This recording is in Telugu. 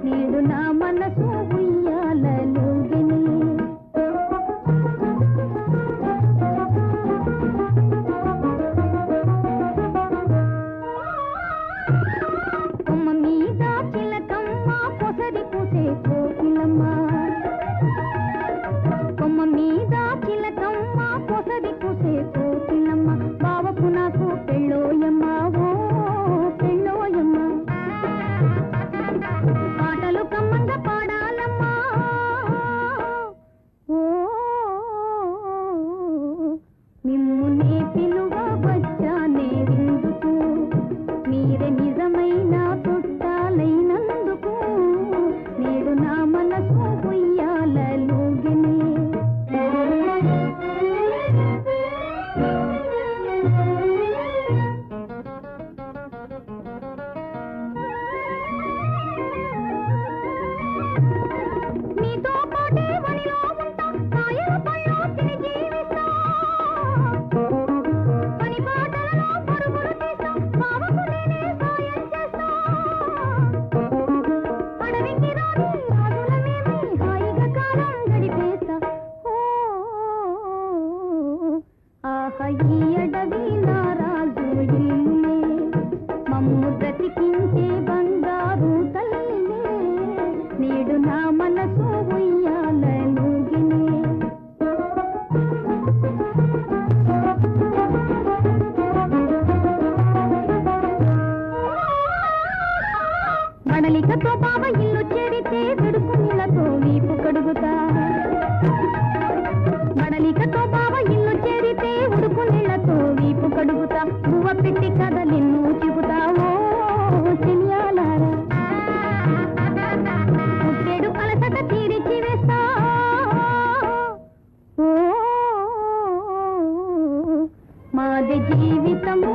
నేడు నా మనసు ఉయ్యాలలుగెనే కొమ్మ మీద చిలకమ్మ పొసరి పూసే కోకిలమ్మ కొమ్మ మీద చిలకమ్మ పొసరి పూసే కోకిలమ్మ బావకు నాకు పెళ్ళోయమ్మ ఓ పెళ్ళోయమ్మ పాటలు కమ్మంగా పాడాలమ్మా ఓ మిమ్మునే పిలువ వచ్చానే విందుకు మీరే నిజమైన చుట్టాలైనందుకు నేడు నా మనసు ఉయ్యాలలుగెనే నీతో పాటే వనిలో ఉంటా కాయల పళ్ళు తిని జీవిస్తా పని పాటలలో పరుగులు తీస్తా బావకు నేనే సాయం చేస్తా అడవికి రాని రాజులమేమి హాయిగా కాలం గడిపేస్తా ఓ ఆహా ఈ అడవి నా రాజు ఇల్లునే మమ్ము బ్రతికించే బంగారు తల్లినే నేడు నా మనసు ఉయ్యాలలుగెనే మడలికతో బావ ఇల్లు చేరితే విడుపు నీళ్ళతో వీపు కడుగుతా మడలికతో బావ ఇల్లు చేరితే ఉడుపు నీళ్ళతో వీపు కడుగుతా బువ్వ పెట్టి కదలిన్ను చెబుతావో చెయ్యాలారా పుట్టేడు అలసట తీరిచి వేస్తా ఓ మాది జీవితము